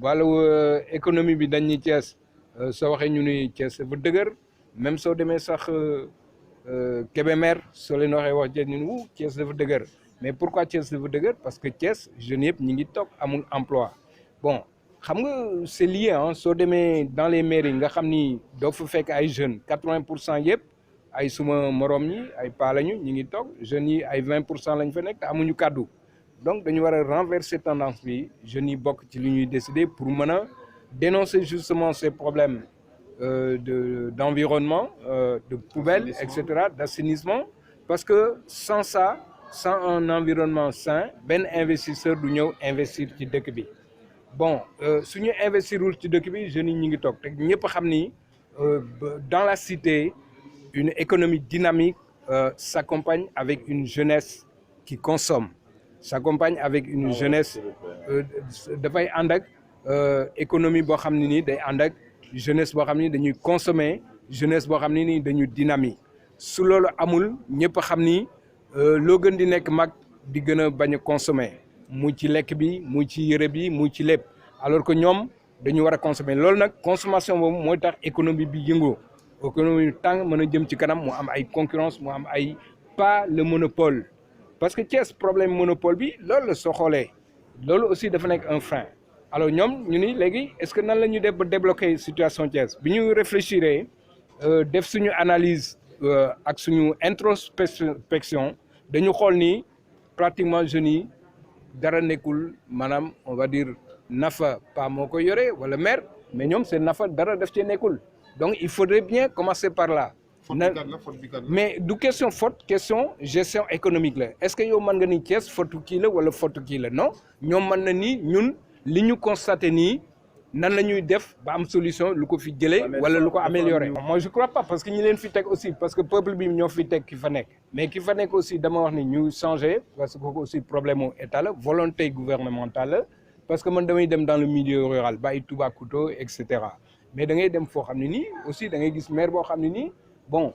wàllu économie bi dañ ni Thiès soo waxee ñu ni Thiès dafa dëgër même soo demee sax Kébémer soo leen waxee wax Thiès ñu ni Thiès dafa dëgër mais pourquoi Thiès dafa dëgër parce que Thiès jeunes yëpp ñi ngi toog amul emploi bon xam nga c'est lié ah soo demee dans les mairies nga xam ni doo fa fekk ay jeunes 80% yëpp ay suma morom ñi ay paa lañu ñi ngi toog jeunes yi ay 20% lañ fa nekk te amuñu kàddu donc dañu war a renverser tendance bi jeunes yi bokk ci li ñuy décider pour mën a dénoncer justement ces problèmes d'environnement, de poubelles, etc., d'assainissement parce que sans ça sans un environnement sain benn investisseur du ñëw investir ci dëkk bi bon suñu investirul ci dëkk bi jeunes yi ñu ngi toog te ñëpp xam ni dans la cité une économie dynamique s'accompagne avec une jeunesse qui consomme s'accompagne avec une jeunesse dafay ànd ak économie boo xam ne nii day ànd ak jeunesse boo xam ni dañuy consommer jeunesse boo xam ne nii dañu dynamique su loolu amul ñëpp xam ni loo gën di nekk mag di gën a bañ a consommer mu ci lekk bi mu ci yëre bi mu ci lépp alors que ñoom dañu war a consommer loolu nag consommation boobu mooy tax économie bi yëngoo économie tàng mën a jëm ci kanam mu am ay concurrence mu am ay pas le monopole parce que Thiès problème monopole bi loolu la soo xoolee loolu aussi dafa nekk un frein alors ñoom ñu ni léegi est-ce que nan la ñuy def ba débloquer situation Thiès bi ñu réfléchir def suñu analyse ak suñu introspection dañu xool ni pratiquement jeunes yi dara nekkul maanaam on va dire nafa pas moo ko yore wala maire mais ñoom seen nafa dara def ci nekkul donc il faudrait bien commencer par là. mais du question faute question gestion économique la est-ce que yow mën nga ni Thiès faute kii la wala faute kii la non ñoom mën na ni ñun li ñu constaté nii nan la ñuy def ba am solution lu ko fi jëlee wala lu ko améliorer. moi je crois pas parce que ñi leen fi teg aussi parce que peuple bi ñoo fi teg ki fa nekk mais ki fa nekk aussi dama wax ni ñu changer parce que kooku aussi problème mu état la volonté gouvernementale la parce que man damay dem dans le milieu rural bàyyi Toubacouta et cetera mais da ngay dem foo xam ne nii aussi da ngay gis maire boo xam ne nii bon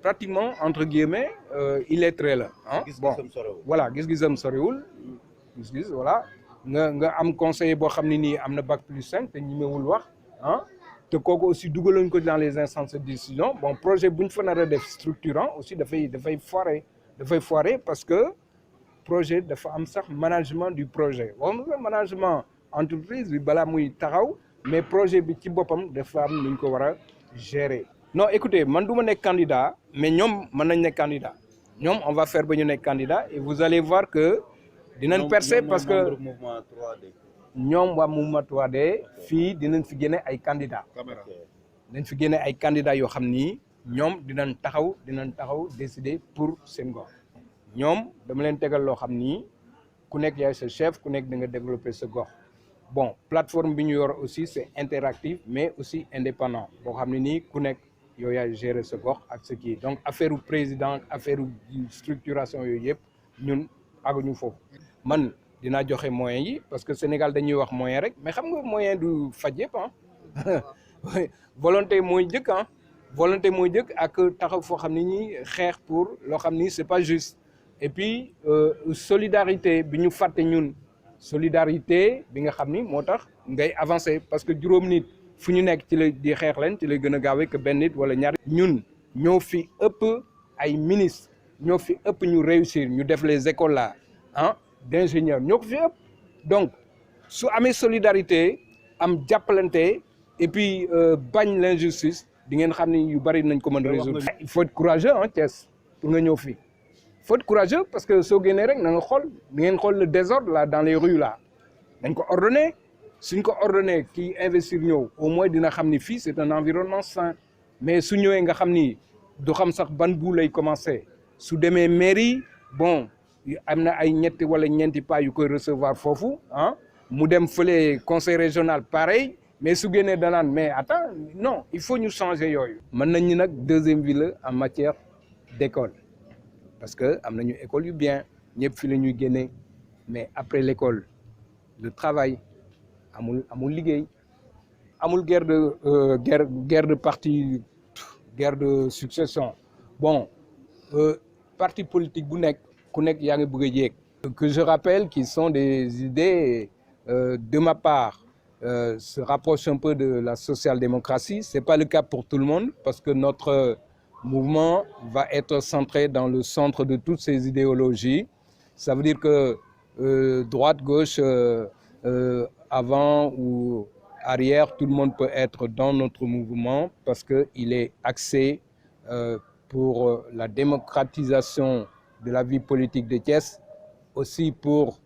pratiquement entre guillemets illettré la ah bon voilà gis-gisam soriwul gis-gis voilà nga am conseiller boo xam ne nii am na bac +5 te ñemewul wax ah te kooku aussi dugaloon ko dans les instances de décision bon projet bu ñu fa nar a def structurant aussi dafay foirer parce que projet dafa am sax management du projet wax nga management entreprise bi balaa muy taxaw mais projet bi ci boppam dafa am nu ñu ko war a gérer. non écoutez man du ma nekk candidat mais ñoom mën nañ nekk candidat ñoom on va faire ba ñu nekk candidat et vous allez voir que dinañ percer parce que ñoom waa mouvement 3D fii dinañ fi génne ay candidats dinañ fi génne ay candidats yoo xam ni ñoom dinañ taxaw décider pour seen gox ñoom dama leen tegal loo xam ni ku nekk yaay sa chef ku nekk da nga développer sa gox bon plateforme bi ñu yor aussi c'est interactif mais aussi indépendant boo xam ne nii ku nekk yow yaay gérer sa gox ak sa kii donc affaire u président affaire u structuration yooyu yëpp ñun àgguñu foofu man dinaa joxe moyens yi parce que Sénégal dañuy wax moyen rek mais xam nga moyen du faj yëpp ah volonté mooy njëkk ah volonté mooy njëkk ak taxaw foo xam ne ñi xeex pour loo xam ni c'est pas juste et puis solidarité bi ñu fàtte ñun solidarité bi nga xam ni moo tax ngay avancer parce que juróom nit fu ñu nekk ci la di xeex leen ci lay gën a gaawee que benn nit wala ñaar ñun ñoo fi ëpp ay ministres ñoo fi ëpp ñu réussir ñu def les écoles là ah d'ingénieurs ñoo ko fi ëpp donc su amee solidarité am jàppalante et puis bañ l'injustice di ngeen xam ni yu bari nañ ko mën résoudre. il faut être courageux ah Thiès pour nga ñëw fii faut être courageux parce que soo génnee rek na nga xool di ngeen xool le désordre là dans les rues là dañ ko ordonné suñ ko ordonné kii investir ñëw au moins dina xam ni fii c'est un environnement sain mais su ñëwee nga xam ni du xam sax ban bu lay commencer su demee mairie bon am na ay ñetti wala ñeenti pas yu koy recevoir foofu ah mu dem fële conseil régional pareil mais su génnee danaan mais attends non il faut ñu changer yooyu. mën nañ ñu nag deuxième ville en matière d'école parce que am nañu école yu bien ñëpp fi la ñuy génnee mais après l'école le travail amul liggéey amul guerre de parti guerre de succession bon parti politique bu nekk ku nekk yaa ngi bëgg a yéeg que je rappelle qu'ils sont des idées de ma part se rapproche un peu de la social-démocratie. Ce n'est pas le cas pour tout le monde parce que notre mouvement va être centré dans le centre de toutes ces idéologies. Ça veut dire que droite, gauche, avant ou arrière, tout le monde peut être dans notre mouvement parce qu'il est axé pour la démocratisation de la vie politique de Thiès, aussi pour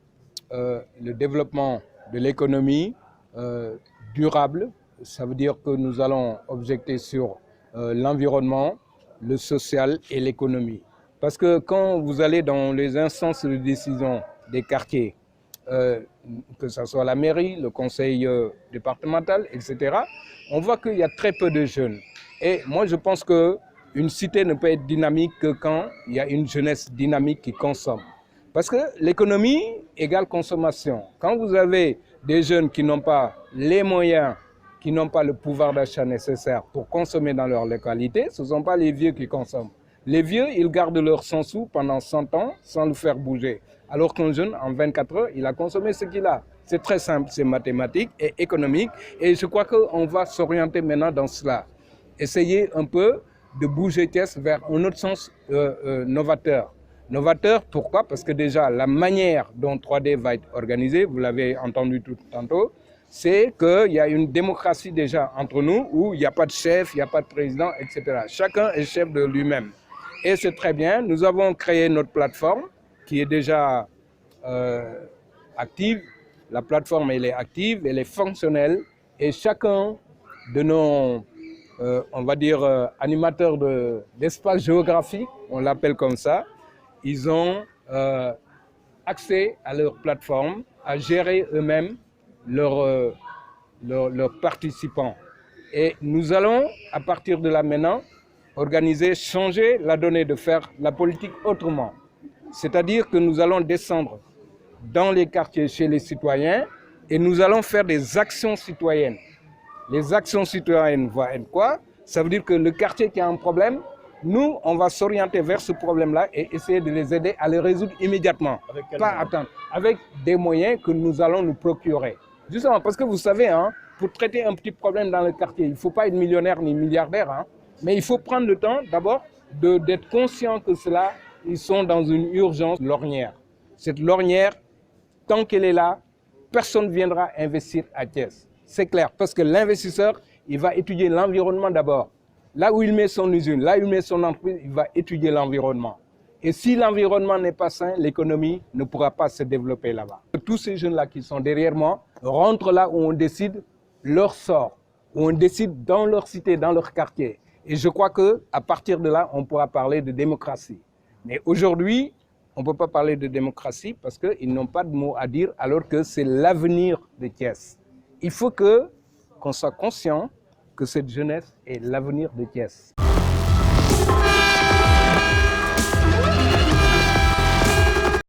le développement de l'économie durable. Ça veut dire que nous allons objecter sur l'environnement, le social et l'économie. Parce que quand vous allez dans les instances de décision des quartiers, que ce soit la mairie, le conseil départemental, etc., on voit qu'il y a très peu de jeunes. Et moi, je pense qu'une cité ne peut être dynamique que quand il y a une jeunesse dynamique qui consomme. Parce que l'économie égale consommation. Quand vous avez des jeunes qui n'ont pas les moyens, qui n'ont pas le pouvoir d'achat nécessaire pour consommer dans leur localité, ce ne sont pas les vieux qui consomment. Les vieux, ils gardent leur 100 sous pendant 100 ans sans le faire bouger. Alors qu'un jeune, en 24 heures, il a consommé ce qu'il a. C'est très simple, c'est mathématique et économique. Et je crois qu'on va s'orienter maintenant dans cela. Essayer un peu de bouger Thiès vers un autre sens novateur. Novateur, pourquoi? Parce que déjà, la manière dont 3D va être organisée, vous l'avez entendu tout tantôt, c'est qu'il y a une démocratie déjà entre nous où il n'y a pas de chef, il n'y a pas de président, etc. Chacun est chef de lui-même. Et c'est très bien. Nous avons créé notre plateforme qui est déjà active. La plateforme, elle est active, elle est fonctionnelle. Et chacun de nos, on va dire, animateurs d'espace géographique, on l'appelle comme ça, ils ont accès à leur plateforme, à gérer eux-mêmes leurs participants. Et nous allons, à partir de là maintenant, organiser, changer la donnée de faire la politique autrement. C'est-à-dire que nous allons descendre dans les quartiers chez les citoyens et nous allons faire des actions citoyennes. Les actions citoyennes vont être quoi? Ça veut dire que le quartier qui a un problème, nous, on va s'orienter vers ce problème-là et essayer de les aider à le résoudre immédiatement. Pas attendre. Avec des moyens que nous allons nous procurer. Justement, parce que vous savez, hein, pour traiter un petit problème dans le quartier, il ne faut pas être millionnaire ni milliardaire, hein, mais il faut prendre le temps d'abord d'être conscient que cela, ils sont dans une urgence lorgnière. Cette lorgnière, tant qu'elle est là, personne ne viendra investir à Thiès. C'est clair, parce que l'investisseur, il va étudier l'environnement d'abord. Là où il met son usine, là où il met son entreprise, il va étudier l'environnement. Et si l'environnement n'est pas sain, l'économie ne pourra pas se développer là-bas. Tous ces jeunes-là qui sont derrière moi rentrent là où on décide leur sort, où on décide dans leur cité, dans leur quartier. Et je crois qu'à partir de là, on pourra parler de démocratie. Mais aujourd'hui, on ne peut pas parler de démocratie parce qu'ils n'ont pas de mots à dire alors que c'est l'avenir de Thiès. Il faut qu'on soit conscient que cette jeunesse est l'avenir de Thiès.